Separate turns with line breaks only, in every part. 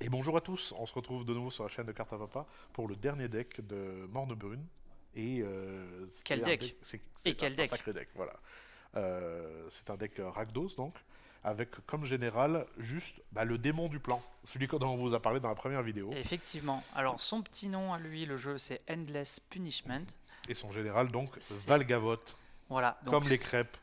Et bonjour à tous, on se retrouve de nouveau sur la chaîne de Cartes à Papa pour le dernier deck de Mornebrune. Et
Quel
c'était un deck,
deck? Et
c'est
quel
un
deck?
sacré deck, voilà. C'est un deck Rakdos donc, avec comme général juste le démon du plan, celui dont on vous a parlé dans la première vidéo.
Effectivement. Alors, son petit nom à lui, le jeu, c'est Endless Punishment.
Et son général donc
C'est.
Valgavotte,
Voilà, donc.
comme les crêpes.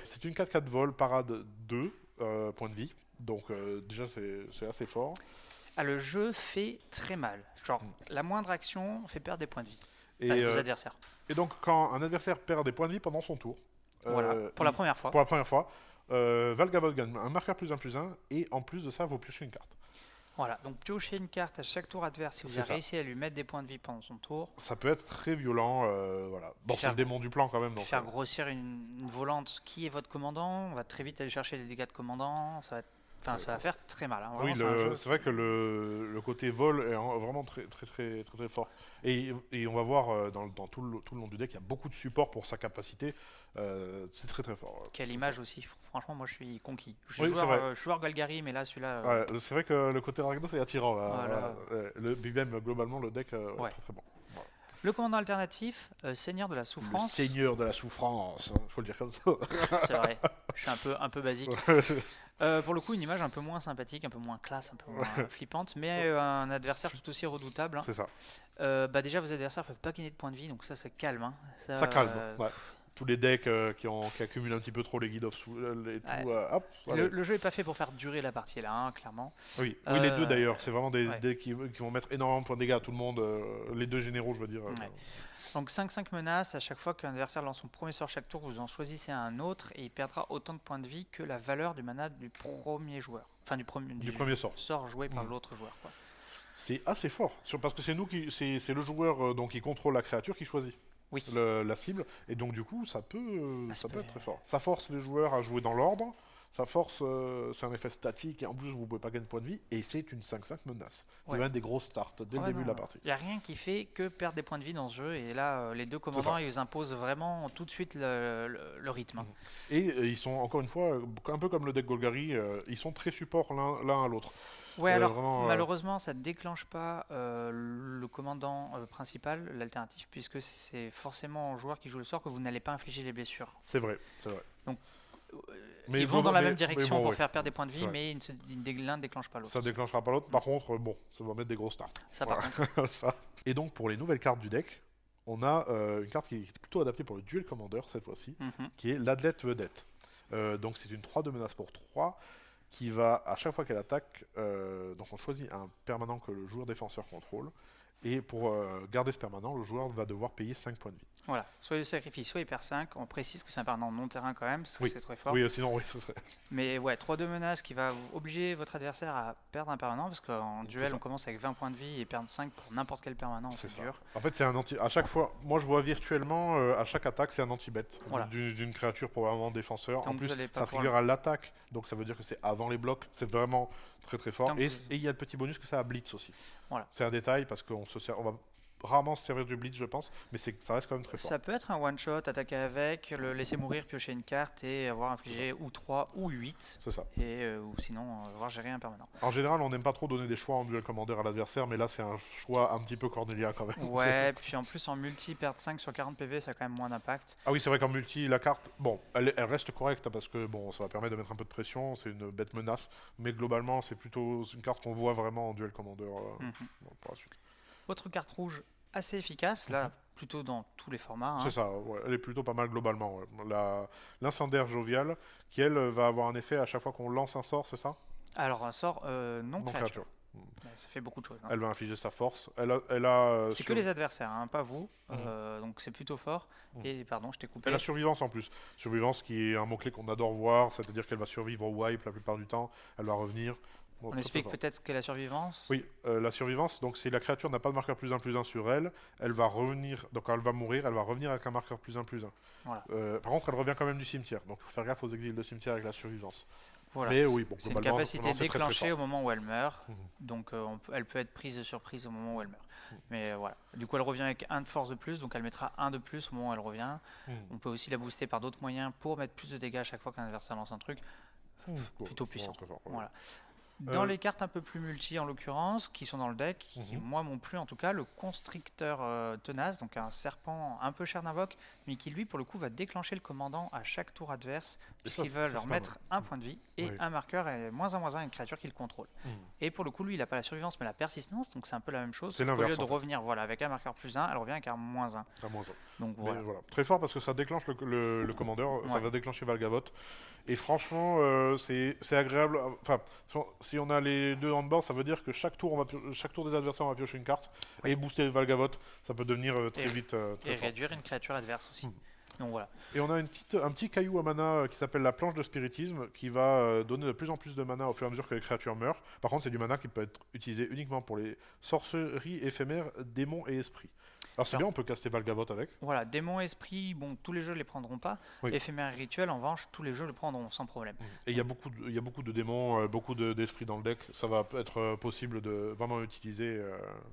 C'est une 4-4 vol, parade 2 points de vie. Donc déjà c'est assez fort.
Le jeu fait très mal. Genre,
Mm.
la moindre action fait perdre des points de vie à
Et,
vos adversaires.
et donc quand un adversaire perd des points de vie pendant son tour,
Voilà, pour la première
pour
fois.
la première fois, Valgavotte gagne un marqueur +1/+1 et en plus de ça vous piochez une carte.
Voilà, donc piochez une carte à chaque tour adverse si vous
C'est
avez
ça.
réussi à lui mettre des points de vie pendant son tour.
Ça peut être très violent, voilà. Bon,
Puis
c'est le démon du plan quand même,
puis
donc.
faire grossir une volante qui est votre commandant. On va très vite aller chercher des dégâts de commandant. Ça va faire très mal, hein.
Oui,
Vraiment, c'est un jeu.
c'est vrai que le côté vol est vraiment très, très, très, très, très fort. Et on va voir dans tout le long du deck, il y a beaucoup de support pour sa capacité. C'est très, très fort.
Quelle image aussi, franchement, moi je suis conquis.
Oui, c'est vrai.
Je suis joueur Golgari, mais là celui-là.
Ouais, c'est vrai que le côté Dragnos est attirant. Là.
Voilà.
Voilà. Puis même globalement, le deck
Ouais.
très, très bon. Voilà.
Le commandant alternatif, Seigneur de la
Le
Souffrance.
seigneur de la souffrance, faut le dire comme ça.
C'est vrai, je suis un peu basique. Pour le coup, une image un peu moins sympathique, un peu moins classe, un peu moins flippante, mais un adversaire tout aussi redoutable, hein.
C'est ça.
Déjà, vos adversaires peuvent pas gagner de points de vie, donc ça calme, hein.
Ça calme. Ouais. Tous les decks qui accumulent un petit peu trop les Guild of Soul et tout,
Ouais.
hop. Voilà.
Le jeu est pas fait pour faire durer la partie là, hein, clairement.
Oui, oui, les deux d'ailleurs. C'est vraiment des
Ouais.
decks qui vont mettre énormément de points de dégâts à tout le monde. Les deux généraux, je veux dire.
Ouais. Donc 5-5 menaces, à chaque fois qu'un adversaire lance son premier sort chaque tour, vous en choisissez un autre et il perdra autant de points de vie que la valeur du mana du premier joueur. Enfin du
premier sort.
sort joué par
Mm.
l'autre joueur, quoi.
C'est assez fort, parce que c'est le joueur donc qui contrôle la créature qui choisit
Oui.
la cible, et donc du coup ça peut
Ça
être
peut-
très fort. Ça force les joueurs à jouer dans l'ordre. Ça force, c'est un effet statique et en plus vous pouvez pas gagner de points de vie et c'est une 5-5 menace.
Ouais.
C'est même des gros starts dès le début de la partie.
Il n'y a rien qui fait que perdre des points de vie dans ce jeu. Et là, les deux commandants, ils vous imposent vraiment tout de suite le rythme, hein.
Et ils sont encore une fois un peu comme le deck Golgari, ils sont très support l'un à l'autre.
Ouais, alors
vraiment,
malheureusement, ça ne déclenche pas le commandant principal, l'alternatif, puisque c'est forcément au joueur qui joue le sort que vous n'allez pas infliger les blessures.
c'est vrai, c'est vrai.
Donc,
Mais
ils vont dans la
mais-
même direction
mais bon,
pour
ouais,
faire perdre des points de
c'est
vie,
vrai.
mais l'un ne déclenche pas l'autre.
Ça déclenchera pas l'autre. Par contre, bon, ça va mettre des gros starts.
Ça, par
Voilà.
contre.
Ça. Et donc pour les nouvelles cartes du deck, on a une carte qui est plutôt adaptée pour le duel commander cette fois-ci,
Mhm.
qui est l'Athlète Vedette. Donc c'est une 3 de menace pour 3 qui va, à chaque fois qu'elle attaque, donc on choisit un permanent que le joueur défenseur contrôle, et pour garder ce permanent, le joueur va devoir payer 5 points de vie.
Voilà, soit il le sacrifie, soit il perd 5. On précise que c'est un permanent non-terrain quand même, parce que
Oui.
c'est très fort.
Oui, sinon, oui, ce serait.
Mais ouais, 3-2 menaces qui va obliger votre adversaire à perdre un permanent, parce qu'en duel,
ça.
on commence avec 20 points de vie et perdre 5 pour n'importe quel permanent,
C'est
c'est
ça.
dur.
En fait, c'est un anti. À chaque fois, moi je vois virtuellement, à chaque attaque, c'est un anti-bet
Voilà.
d'une créature probablement défenseur.
Donc
En
vous
plus,
allez pas
ça
pouvoir
trigger à l'attaque, donc ça veut dire que c'est avant les blocs. C'est vraiment très très fort.
Donc
Et
vous-
il y a le petit bonus que ça a blitz aussi.
Voilà.
C'est un détail parce qu'on on va rarement se servir du blitz, je pense, mais ça reste quand même très fort.
Ça peut être un one-shot, attaquer avec, le laisser mourir, piocher une carte et avoir infligé ou 3 ou 8.
C'est ça.
Et, ou sinon, avoir géré un permanent.
En général, on n'aime pas trop donner des choix en duel commander à l'adversaire, mais là, c'est un choix un petit peu cornélien quand même.
Ouais, puis en plus en multi, perdre 5 sur 40 PV, ça a quand même moins d'impact.
Ah oui, c'est vrai qu'en multi, la carte, bon, elle reste correcte parce que bon, ça va permettre de mettre un peu de pression, c'est une bête menace, mais globalement, c'est plutôt une carte qu'on voit vraiment en duel commander
Mhm.
pour la suite.
Autre carte rouge assez efficace, là, plutôt dans tous les formats, hein.
C'est ça, ouais, elle est plutôt pas mal globalement. Ouais. L'incendiaire jovial, qui elle va avoir un effet à chaque fois qu'on lance un sort, c'est ça?
Alors, un sort non
Non
créature.
créature.
Ouais, ça fait beaucoup de choses, hein.
Elle va infliger sa force. Elle a,
C'est que les adversaires, hein, pas vous. Donc c'est plutôt fort.
Mhm.
Et pardon, je t'ai coupé.
Elle a survivance en plus. Survivance qui est un mot-clé qu'on adore voir, c'est-à-dire qu'elle va survivre au wipe la plupart du temps, elle va revenir. Bon,
On
très, très
explique
fort.
peut-être ce qu'est la survivance.
Oui, la survivance, donc si la créature n'a pas de marqueur +1/+1 sur elle, elle va revenir, donc quand elle va mourir, elle va revenir avec un marqueur +1/+1.
Voilà.
Par contre, elle revient quand même du cimetière, donc il faut faire gaffe aux exils de cimetière avec la survivance.
Voilà.
Mais oui, bon,
C'est une
globalement,
capacité
c'est très, très
déclenchée
fort.
au moment où elle meurt.
Mhm.
Donc elle peut être prise de surprise au moment où elle meurt. Mais voilà. Du coup, elle revient avec 1 de force de plus. Donc elle mettra 1 de plus au moment où elle revient.
Mhm.
On peut aussi la booster par d'autres moyens pour mettre plus de dégâts à chaque fois qu'un adversaire lance un truc.
Bon,
Plutôt
bon,
puissant.
très fort, ouais.
Voilà. Dans
Euh,
les cartes un peu plus multi en l'occurrence, qui sont dans le deck, qui
Mhm.
moi m'ont plu en tout cas, le Constricteur Tenace, donc un serpent un peu cher d'invoque, mais qui lui pour le coup va déclencher le commandant à chaque tour adverse,
Et ça,
puisqu'il va
c'est
leur
pas mal.
mettre un point de vie et
Oui.
un marqueur et -1/-1 à une créature qu'il contrôle.
Mhm.
Et pour le coup lui il n'a pas la survivance mais la persistance, donc c'est un peu la même chose,
C'est
sauf qu'au lieu
l'inverse
de
en fait.
revenir voilà, avec un marqueur +1, elle revient avec un -1.
À moins un.
Donc
Mais
voilà.
voilà, très fort parce que ça déclenche le commandeur, ça
Ouais.
va déclencher Valgavoth. Et franchement, c'est agréable. Enfin, si on a les deux on board, ça veut dire que chaque tour des adversaires, on va piocher une carte
Oui.
et booster Valgavoth. Ça peut devenir très
Et-
vite très
Et
fort.
réduire une créature adverse aussi.
Mhm.
Donc voilà.
Et on a un petit caillou à mana qui s'appelle la planche de spiritisme qui va donner de plus en plus de mana au fur et à mesure que les créatures meurent. Par contre, c'est du mana qui peut être utilisé uniquement pour les sorceries éphémères, démons et esprits. Alors c'est
Alors-
bien, on peut caster Valgavoth avec.
Voilà, démon, esprit, bon, tous les jeux les prendront pas.
Oui.
Éphémère et rituel, en revanche, tous les jeux le prendront sans problème.
Et il y a beaucoup de démons, beaucoup d'esprits dans le deck. Ça va être possible de vraiment utiliser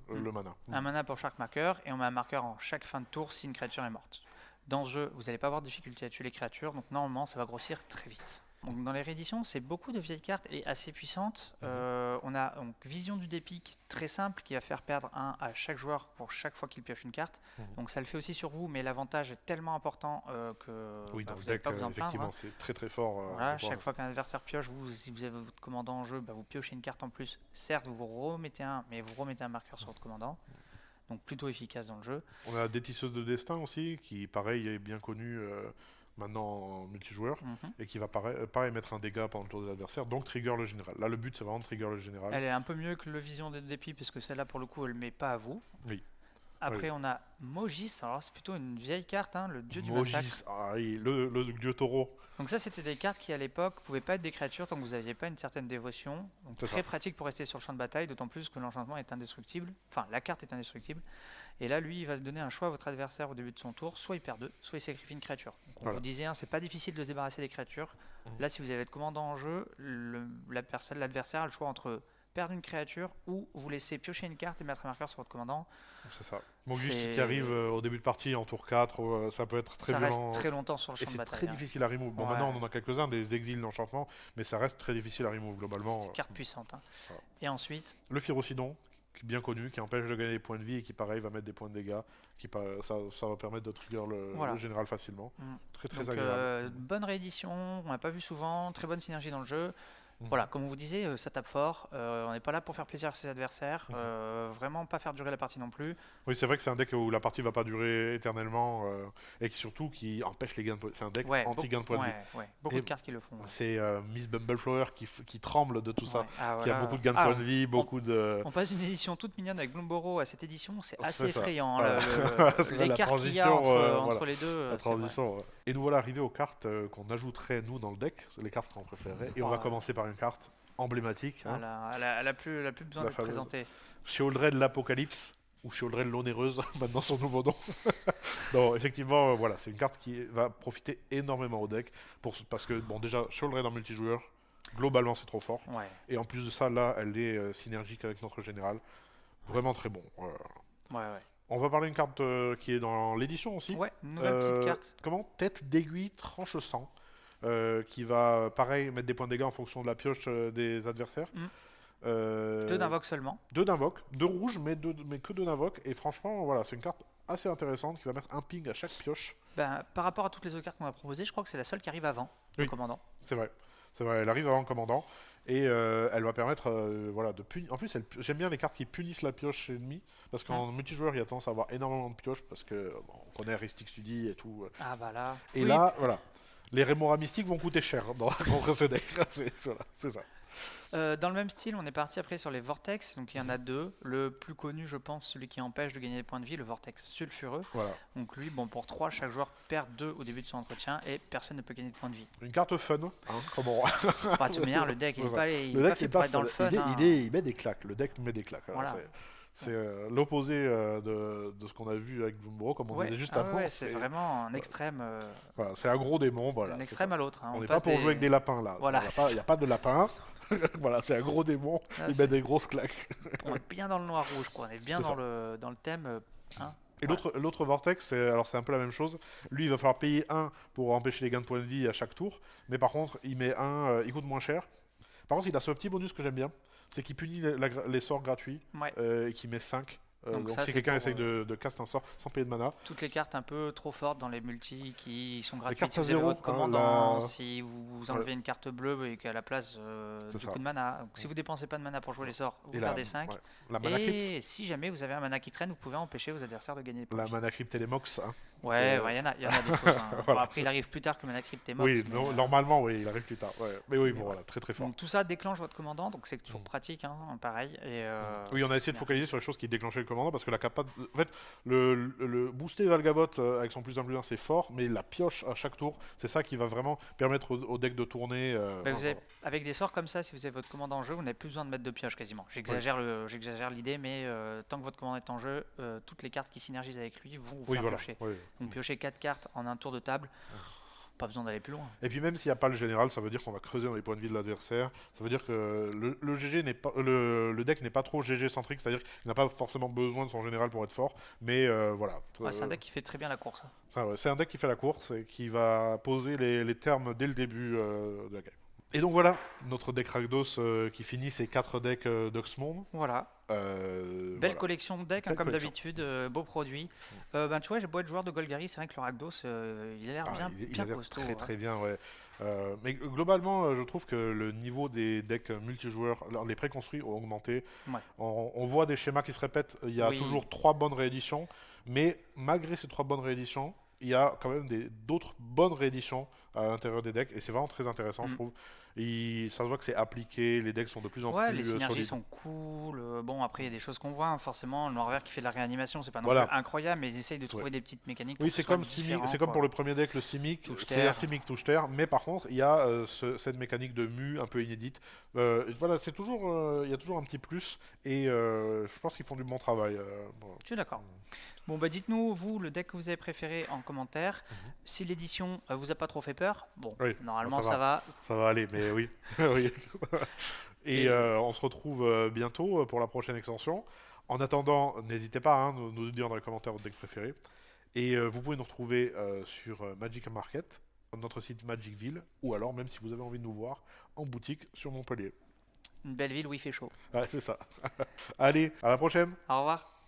le mana.
Un mana pour chaque marqueur, et on met un marqueur en chaque fin de tour si une créature est morte. Dans ce jeu, vous n'allez pas avoir de difficulté à tuer les créatures, donc normalement ça va grossir très vite. Donc dans les rééditions, c'est beaucoup de vieilles cartes et assez puissantes. On a donc Vision du Dépic, très simple, qui va faire perdre 1 à chaque joueur pour chaque fois qu'il pioche une carte.
Mhm.
Donc ça le fait aussi sur vous, mais l'avantage est tellement important que
Oui,
bah,
dans
vous
le
n'allez
deck,
pas vous en plaindre.
effectivement,
Hein.
c'est très très fort.
Voilà,
pour
chaque fois qu'un adversaire pioche, si vous avez votre commandant en jeu, bah, vous piochez une carte en plus. Certes, vous remettez mais vous remettez un marqueur sur votre commandant. Donc plutôt efficace dans le jeu.
On a Détisseuse de Destin aussi, qui pareil est bien connu maintenant en multijoueur,
Mhm.
et qui va pareil mettre un dégât pendant le tour des adversaires, donc trigger le général. Là, le but, c'est vraiment de trigger le général.
Elle est un peu mieux que le Vision des Dépits, parce que celle-là, pour le coup, elle ne met pas à vous.
Oui.
Après, on a Mogis, alors c'est plutôt une vieille carte, hein, le dieu du massacre.
Mogis, ah, oui, le dieu taureau.
Donc ça, c'était des cartes qui, à l'époque, ne pouvaient pas être des créatures tant que vous n'aviez pas une certaine dévotion. Donc
C'est
très
ça.
pratique pour rester sur le champ de bataille, d'autant plus que l'enchantement est indestructible. Enfin, la carte est indestructible. Et là, lui, il va donner un choix à votre adversaire au début de son tour. Soit il perd 2, soit il sacrifie une créature. Donc, on
Voilà.
vous disait, hein, c'est pas difficile de se débarrasser des créatures.
Mhm.
Là, si vous avez votre commandant en jeu, l'adversaire a le choix entre perdre une créature ou vous laisser piocher une carte et mettre un marqueur sur votre commandant.
C'est ça. Mogis
C'est-
qui arrive au début de partie en tour 4, ça peut être très
Ça
violent.
reste très longtemps sur le
Et
champ de
c'est
bataille.
très
hein.
difficile à remove. Bon,
Ouais.
maintenant, on en a quelques-uns, des exils d'enchantement, mais ça reste très difficile à remove globalement.
C'est une carte puissante. Hein.
Voilà.
Et ensuite,
Le Phyrocidon, qui est bien connu, qui empêche de gagner des points de vie et qui, pareil, va mettre des points de dégâts. Ça va permettre de trigger
Voilà.
le général facilement.
Mm.
Très, très
donc,
agréable.
bonne réédition, on l'a pas vu souvent, très bonne synergie dans le jeu.
Mhm.
Voilà, comme on vous disait, ça tape fort. On n'est pas là pour faire plaisir à ses adversaires. Vraiment pas faire durer la partie non plus.
Oui, c'est vrai que c'est un deck où la partie va pas durer éternellement et surtout qui empêche les gains de points. C'est un deck anti-gain de points de vie.
Beaucoup
Et
de cartes qui le font. Ouais.
C'est Miss Bumbleflower qui tremble de tout ça,
Ouais. Ah,
qui a
voilà.
beaucoup de gains de
Ah,
points de vie, beaucoup de...
On passe d'une édition toute mignonne avec Bloomburrow à cette édition, c'est
C'est
assez
ça.
effrayant.
Voilà. Parce que là, la
L'écart qu'il y a
transition,
entre
voilà.
les deux,
La
c'est vrai.
transition. Ouais. Et nous voilà arrivés aux cartes qu'on ajouterait nous dans le deck, c'est les cartes qu'on préférait. Et on va
Ouais.
commencer par une carte emblématique. Hein.
Voilà, elle a plus besoin
La
d'être
fameuse.
présentée.
Sheoldred l'Apocalypse, ou Sheoldred l'Onéreuse, maintenant son nouveau nom. Non, effectivement, voilà, c'est une carte qui va profiter énormément au deck, parce que, bon, déjà, Sheoldred en multijoueur, globalement, c'est trop fort.
Ouais.
Et en plus de ça, là, elle est synergique avec notre général. Vraiment très bon.
Ouais.
On va parler d'une carte qui est dans l'édition aussi.
Ouais, une nouvelle petite carte.
Comment Tête d'aiguille tranche sang. Qui va, pareil, mettre des points de dégâts en fonction de la pioche des adversaires.
Mm.
2
2 d'invoque seulement.
2 d'invoque, 2 rouges, mais que 2 d'invoque. Et franchement, voilà, c'est une carte assez intéressante qui va mettre un ping à chaque pioche.
Ben, par rapport à toutes les autres cartes qu'on a proposées, je crois que c'est la seule qui arrive avant le
Oui.
commandant.
C'est vrai. Elle arrive avant le commandant. Et elle va permettre voilà, de punir. En plus, j'aime bien les cartes qui punissent la pioche ennemie. Parce qu'en multijoueur, il y a tendance à avoir énormément de pioches. Parce que bon, on connaît Ristic Study et tout.
Ah bah là.
Et
Oui,
là, voilà. Les Remora mystiques vont coûter cher contre ce deck. C'est ça.
dans le même style, on est parti après sur les vortex. Donc il y en a 2. Le plus connu, je pense, celui qui empêche de gagner des points de vie, le vortex sulfureux.
Voilà.
Donc lui, bon, pour 3, chaque joueur perd 2 au début de son entretien et personne ne peut gagner de points de vie.
Une carte fun, hein, comme on...
Enfin, de toute manière, le deck, il
C'est
est
ça.
pas, il
Le
est pas
deck
fait
est
pour
pas
être dans le fun.
fun.
hein.
Il met des claques. Le deck met des claques.
Voilà.
C'est l'opposé de ce qu'on a vu avec Bloomburrow, comme on
Ouais,
disait juste
ah
avant.
ouais, c'est vraiment un extrême,
Voilà, c'est un gros démon. Voilà,
d'un
c'est
extrême
ça.
à l'autre. hein.
On n'est
passe
pas pour jouer avec des lapins là.
Voilà,
Il
c'est
n'y a pas de lapin. Voilà, c'est un gros démon.
Ah,
Il
c'est-
met des grosses claques.
On est bien dans le noir-rouge, quoi. On est bien
C'est
dans
ça.
le thème. Hein.
Et
Ouais.
l'autre Vortex, c'est un peu la même chose. Lui, il va falloir payer 1 pour empêcher les gains de points de vie à chaque tour. Mais par contre, il met il coûte moins cher. Par contre, il a ce petit bonus que j'aime bien, c'est qu'il punit les sorts gratuits
Ouais.
et qui met 5.
Donc
Donc
ça,
si
c'est
quelqu'un
pour,
essaye de cast un sort sans payer de mana,
toutes les cartes un peu trop fortes dans les multis qui sont gratuites.
cartes
Si
à
vous avez
zéro,
votre
hein,
commandant,
la-
si vous enlevez une carte bleue et qu'à la place
C'est
du
ça.
coup de mana. Donc, si vous dépensez pas de mana pour jouer les sorts, vous
Et
perdez 5.
ouais, la mana crypt,
Et si jamais vous avez un mana qui traîne, vous pouvez empêcher vos adversaires de gagner des points
la
de vie.
mana crypt et les mox. Hein.
Ouais,
Euh,
il y en a des choses. Hein. Bon,
Voilà,
après, il arrive plus tard que mana crypt et mox.
Oui,
mais,
normalement, oui, il arrive plus tard. Ouais. Mais oui,
mais
bon, voilà, très très fort.
donc tout ça déclenche votre commandant, donc c'est toujours
Mm.
pratique, hein, pareil. Et,
Oui, on a essayé de focaliser sur les choses qui déclenchaient le commandant parce que la capa... En fait, le booster Valgavoth avec son +1/+1 c'est fort, mais la pioche à chaque tour, c'est ça qui va vraiment permettre au deck de tourner.
Avec des sorts comme ça, si vous avez votre commandant en jeu, vous n'avez plus besoin de mettre de pioche quasiment. J'exagère l'idée, mais tant que votre commandant est en jeu, toutes les cartes qui synergisent avec lui vont vous
Oui,
faire
voilà.
piocher.
Oui.
Donc piocher 4 cartes en un tour de table, pas besoin d'aller plus loin.
Et puis même s'il n'y a pas le général, ça veut dire qu'on va creuser dans les points de vie de l'adversaire. Ça veut dire que le GG n'est pas, le deck n'est pas trop GG centrique, c'est-à-dire qu'il n'a pas forcément besoin de son général pour être fort. Mais voilà.
Ouais, c'est un deck qui fait très bien la course.
C'est un deck qui fait la course et qui va poser les termes dès le début de la game. Et donc voilà, notre deck Rakdos qui finit ses 4 decks d'Oxmond.
Voilà. Belle
Voilà.
collection de decks, hein,
Belle
comme
collection.
d'habitude, beau produit. Tu vois, j'ai beau être joueur de Golgari, c'est vrai que le Rakdos, il a l'air
Il
bien
a l'air
costaud.
très
hein.
très bien, ouais. Mais globalement, je trouve que le niveau des decks multijoueurs, alors, les préconstruits ont augmenté.
Ouais.
On voit des schémas qui se répètent. Il y a
Oui.
toujours 3 bonnes rééditions, mais malgré ces 3 bonnes rééditions, il y a quand même d'autres bonnes rééditions à l'intérieur des decks, et c'est vraiment très intéressant, je trouve. Et ça se voit que c'est appliqué, les decks sont de plus en
Ouais,
plus
les synergies
solides.
sont cool. Bon, après, il y a des choses qu'on voit, hein, forcément. Le noir-vert qui fait de la réanimation, c'est pas non
Voilà.
plus incroyable, mais ils essayent de trouver des petites mécaniques.
Oui,
pour
c'est
que ce soit
comme,
différent,
c'est comme
quoi.
pour le premier deck, le Simic,
Touche
c'est
terre.
un Simic touche-terre, mais par contre, il y a cette mécanique de mu un peu inédite. Voilà, c'est toujours, il y a toujours un petit plus, et je pense qu'ils font du bon travail. Voilà.
Je suis d'accord. Bon, bah dites-nous, vous, le deck que vous avez préféré en commentaire. Si l'édition vous a pas trop fait peur, bon,
Oui,
normalement
ça
ça va.
Ça va aller, mais oui. Oui. Et
Et-
on se retrouve bientôt pour la prochaine extension. En attendant, n'hésitez pas à nous dire dans les commentaires votre deck préféré. Et vous pouvez nous retrouver sur Magic Market, notre site Magicville, ou alors, même si vous avez envie de nous voir, en boutique sur Montpellier.
Une belle ville où il fait chaud.
Ouais, c'est ça. Allez, à la prochaine!
Au revoir.